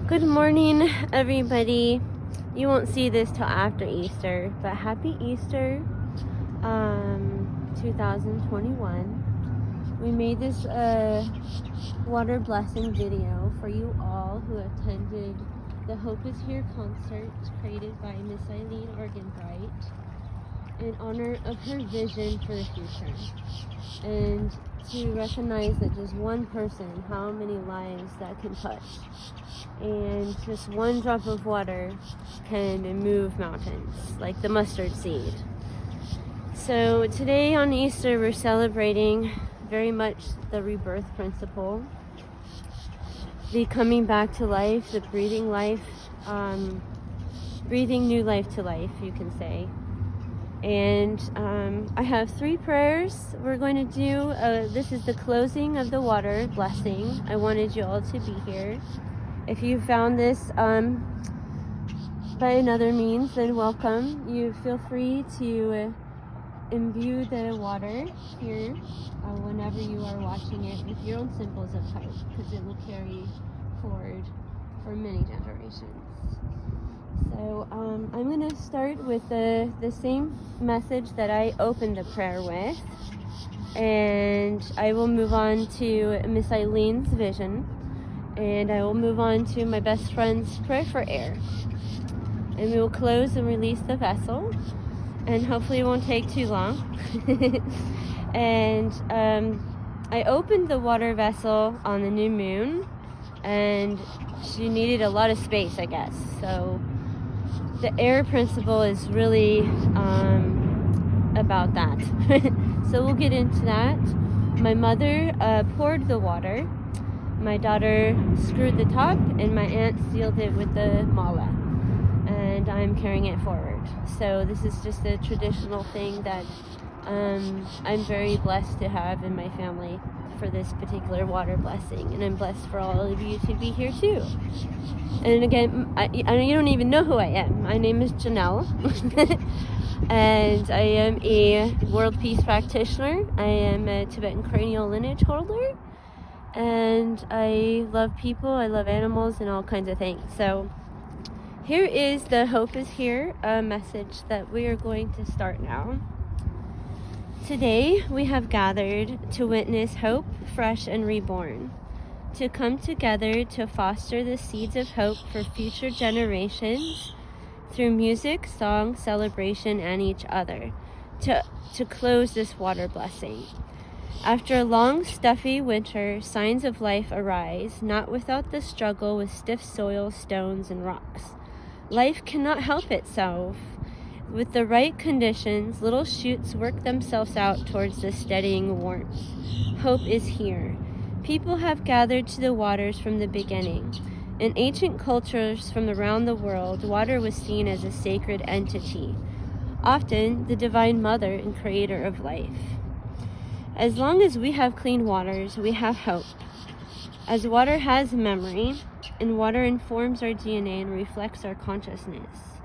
Good morning, everybody. You won't see this till after Easter, but happy Easter 2021. We made this water blessing video for you all who attended the Hope is Here concert created by Miss Eileen Argenbright in honor of her vision for the future, and to recognize that just one person, how many lives that can touch, and just one drop of water can move mountains like the mustard seed. So today on Easter we're celebrating very much the rebirth principle, the coming back to life, the breathing life, breathing new life to life, you can say. And I have 3 prayers we're going to do. This is the closing of the water blessing. I wanted you all to be here. If you found this by another means, then welcome. You feel free to imbue the water here whenever you are watching it with your own symbols of hope, because it will carry forward for many generations. So I'm going to start with the same message that I opened the prayer with, and I will move on to Miss Eileen's vision, and I will move on to my best friend's prayer for air, and we will close and release the vessel, and hopefully it won't take too long. And I opened the water vessel on the new moon, and she needed a lot of space, I guess, so the air principle is really about that. So we'll get into that. My mother poured the water, my daughter screwed the top, and my aunt sealed it with the mala, and I'm carrying it forward. So this is just a traditional thing that I'm very blessed to have in my family for this particular water blessing, and I'm blessed for all of you to be here too. And again, you don't even know who I am. My name is Janelle, and I am a world peace practitioner. I am a Tibetan cranial lineage holder, and I love people, I love animals, and all kinds of things. So here is the Hope is Here message that we are going to start now. Today we have gathered to witness hope, fresh and reborn, to come together to foster the seeds of hope for future generations through music, song, celebration, and each other, to close this water blessing. After a long, stuffy winter, signs of life arise, not without the struggle with stiff soil, stones, and rocks. Life cannot help itself. With the right conditions, little shoots work themselves out towards the steadying warmth. Hope is here. People have gathered to the waters from the beginning. In ancient cultures from around the world, water was seen as a sacred entity, often the divine mother and creator of life. As long as we have clean waters, we have hope. As water has memory, and water informs our DNA and reflects our consciousness,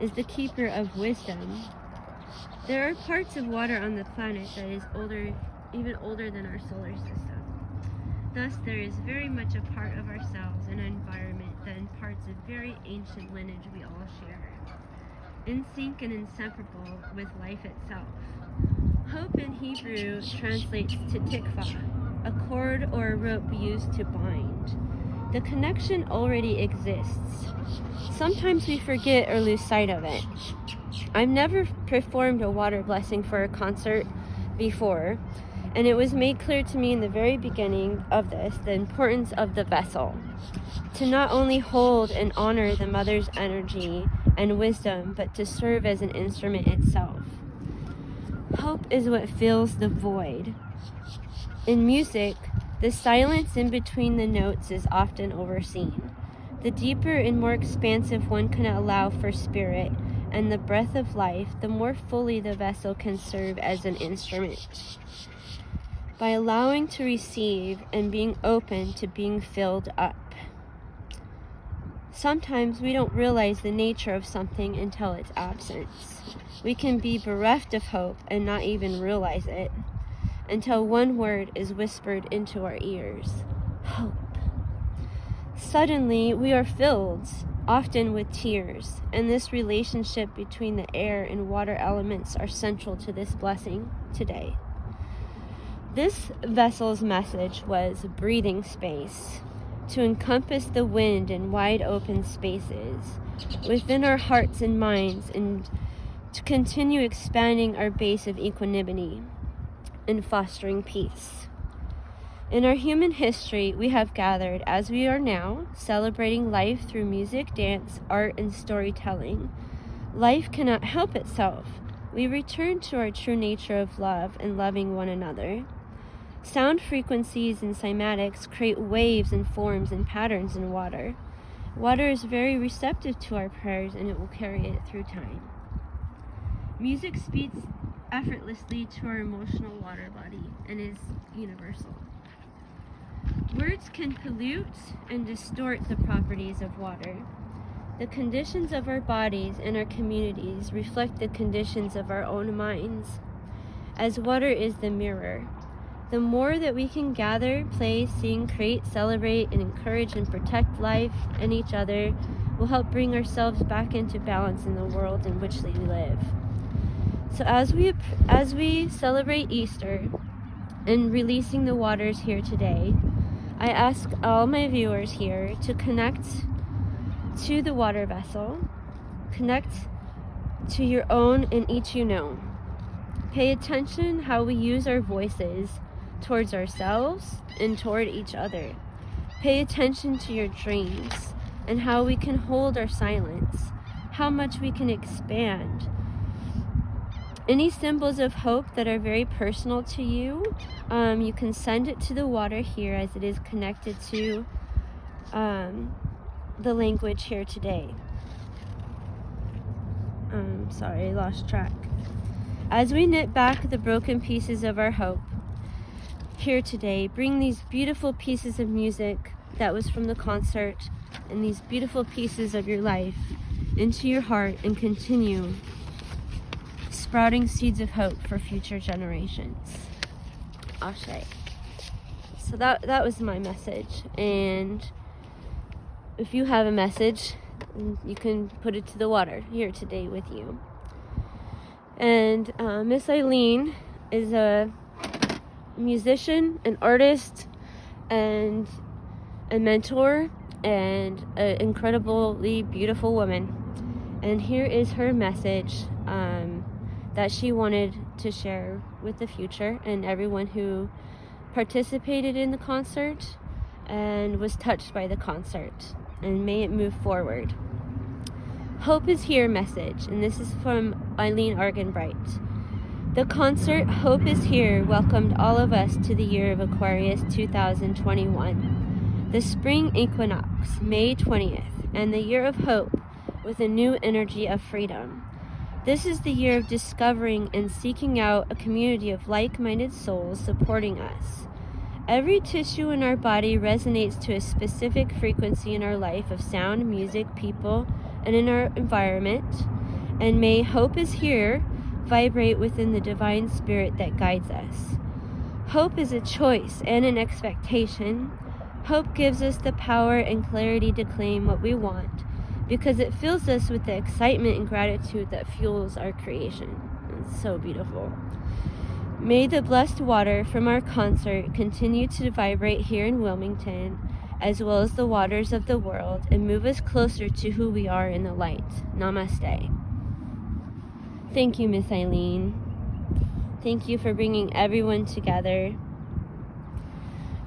is the keeper of wisdom. There are parts of water on the planet that is older, even older than our solar system. Thus, there is very much a part of ourselves and environment that imparts a very ancient lineage we all share, in sync and inseparable with life itself. Hope in Hebrew translates to tikva, a cord or a rope used to bind. The connection already exists. Sometimes we forget or lose sight of it. I've never performed a water blessing for a concert before, and it was made clear to me in the very beginning of this the importance of the vessel, to not only hold and honor the mother's energy and wisdom, but to serve as an instrument itself. Hope is what fills the void. In music, the silence in between the notes is often overseen. The deeper and more expansive one can allow for spirit and the breath of life, the more fully the vessel can serve as an instrument. By allowing to receive and being open to being filled up. Sometimes we don't realize the nature of something until its absence. We can be bereft of hope and not even realize it until one word is whispered into our ears: hope. suddenly we are filled, often with tears, and this relationship between the air and water elements are central to this blessing today. This vessel's message was breathing space, to encompass the wind in wide open spaces within our hearts and minds, and to continue expanding our base of equanimity and fostering peace. In our human history, we have gathered, as we are now, celebrating life through music, dance, art, and storytelling. Life cannot help itself. We return to our true nature of love and loving one another. Sound frequencies and cymatics create waves and forms and patterns in water. Water is very receptive to our prayers, and it will carry it through time. Music speaks effortlessly to our emotional water body and is universal. Words can pollute and distort the properties of water. The conditions of our bodies and our communities reflect the conditions of our own minds, as water is the mirror. The more that we can gather, play, sing, create, celebrate, and encourage and protect life and each other will help bring ourselves back into balance in the world in which we live. So as we celebrate Easter and releasing the waters here today, I ask all my viewers here to connect to the water vessel, connect to your own and each you know. Pay attention how we use our voices towards ourselves and toward each other. Pay attention to your dreams and how we can hold our silence, how much we can expand. Any symbols of hope that are very personal to you, you can send it to the water here, as it is connected to the language here today. Sorry, I lost track. As we knit back the broken pieces of our hope here today, bring these beautiful pieces of music that was from the concert and these beautiful pieces of your life into your heart and continue sprouting seeds of hope for future generations. Ashe. So that was my message, and if you have a message, you can put it to the water here today with you. And Miss Eileen is a musician, an artist, and a mentor, and an incredibly beautiful woman. And here is her message that she wanted to share with the future and everyone who participated in the concert and was touched by the concert. And may it move forward. Hope is here message, and this is from Eileen Argenbright. The concert Hope is Here welcomed all of us to the year of Aquarius 2021, the Spring Equinox, May 20th, and the year of hope with a new energy of freedom. This is the year of discovering and seeking out a community of like-minded souls supporting us. Every tissue in our body resonates to a specific frequency in our life of sound, music, people, and in our environment. And may Hope is Here vibrate within the divine spirit that guides us. Hope is a choice and an expectation. Hope gives us the power and clarity to claim what we want, because it fills us with the excitement and gratitude that fuels our creation. It's so beautiful. May the blessed water from our concert continue to vibrate here in Wilmington, as well as the waters of the world, and move us closer to who we are in the light. Namaste. Thank you, Miss Eileen. Thank you for bringing everyone together.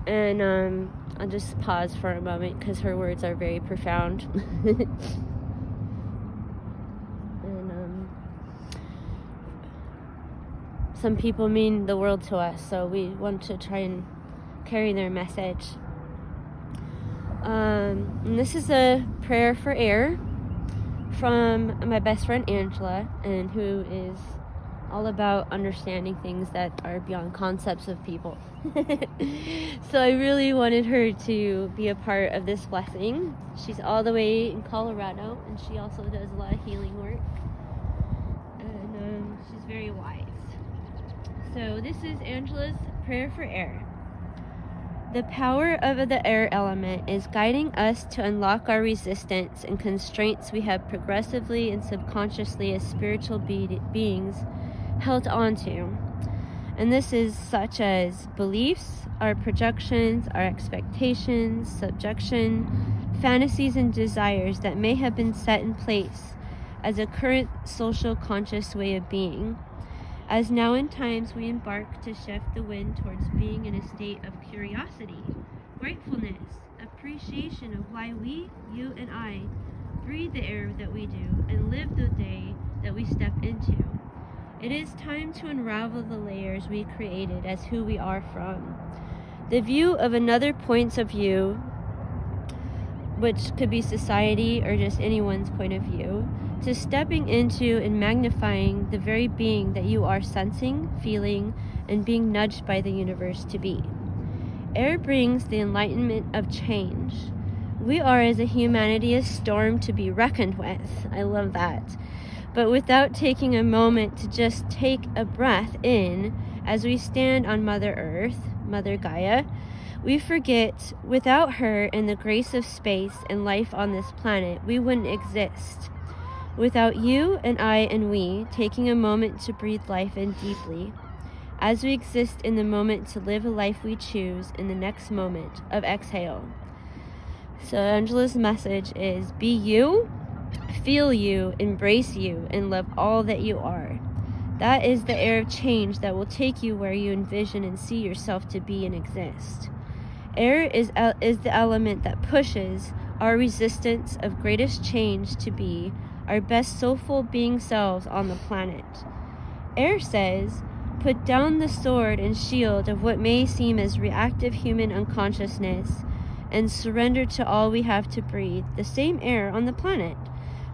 And I'll just pause for a moment because her words are very profound. And some people mean the world to us, so we want to try and carry their message. And this is a prayer for air from my best friend Angela, and who is all about understanding things that are beyond concepts of people. So I really wanted her to be a part of this blessing. She's all the way in Colorado, and she also does a lot of healing work, and she's very wise. So this is Angela's prayer for air. The power of the air element is guiding us to unlock our resistance and constraints we have progressively and subconsciously as spiritual beings held onto. And this is such as beliefs, our projections, our expectations, subjection, fantasies, and desires that may have been set in place as a current social conscious way of being. As now in times we embark to shift the wind towards being in a state of curiosity, gratefulness, appreciation of why we, you and I, breathe the air that we do and live the day that we step into. It is time to unravel the layers we created as who we are from. The view of another points of view, which could be society or just anyone's point of view, to stepping into and magnifying the very being that you are sensing, feeling, and being nudged by the universe to be. Air brings the enlightenment of change. We are as a humanity a storm to be reckoned with. I love that. But without taking a moment to just take a breath in as we stand on Mother Earth, Mother Gaia, we forget without her and the grace of space and life on this planet, we wouldn't exist. Without you and I and we taking a moment to breathe life in deeply, as we exist in the moment to live a life we choose in the next moment of exhale. So Angela's message is be you, feel you, embrace you, and love all that you are. That is the air of change that will take you where you envision and see yourself to be and exist. Air is the element that pushes our resistance of greatest change to be our best soulful being selves on the planet. Air says, put down the sword and shield of what may seem as reactive human unconsciousness and surrender to all we have to breathe, the same air on the planet,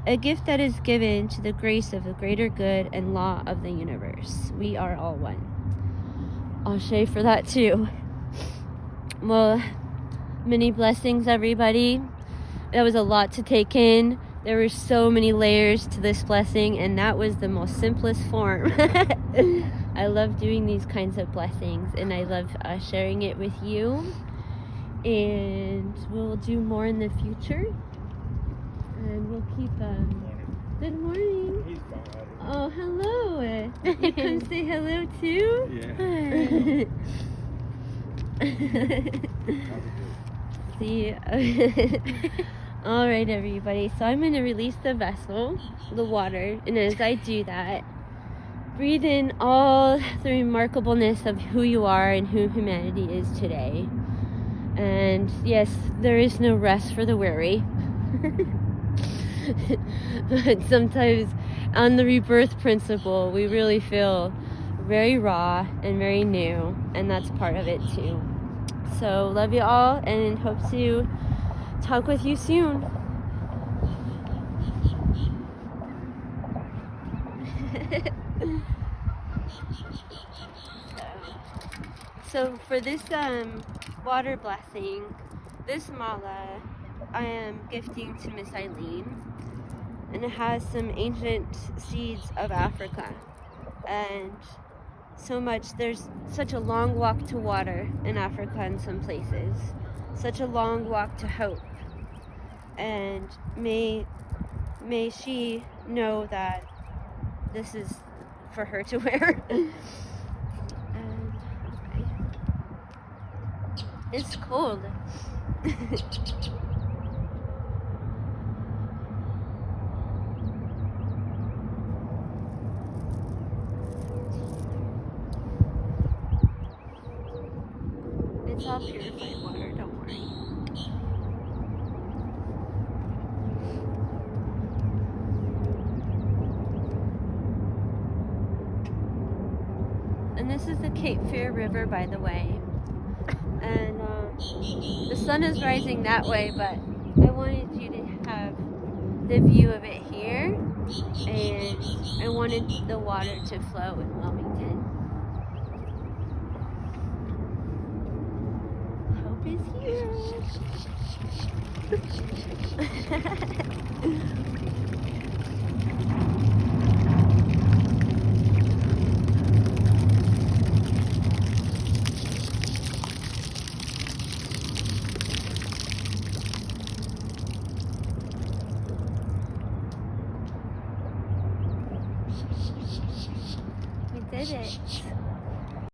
a gift that is given to the grace of the greater good and law of the universe. We are all one. Ashe for that too. Well, many blessings, everybody. That was a lot to take in. There were so many layers to this blessing, and that was the most simplest form. I love doing these kinds of blessings, and I love sharing it with you. And we'll do more in the future. And we'll keep... Good morning. He's fine. Oh, hello. You come say hello too? Yeah. See. All right, everybody. So I'm going to release the vessel, the water, and as I do that, breathe in all the remarkableness of who you are and who humanity is today. And yes, there is no rest for the weary. But sometimes on the rebirth principle, we really feel very raw and very new, and that's part of it too. So love you all and hope to talk with you soon. So for this water blessing, this mala I am gifting to Miss Eileen, and it has some ancient seeds of Africa, and so much, there's such a long walk to water in Africa in some places, such a long walk to hope, and may she know that this is for her to wear. And it's cold. It's all purified water, don't worry. And this is the Cape Fear River, by the way. And the sun is rising that way, but I wanted you to have the view of it here, and I wanted the water to flow in Wilmington. Hope is here. We did it.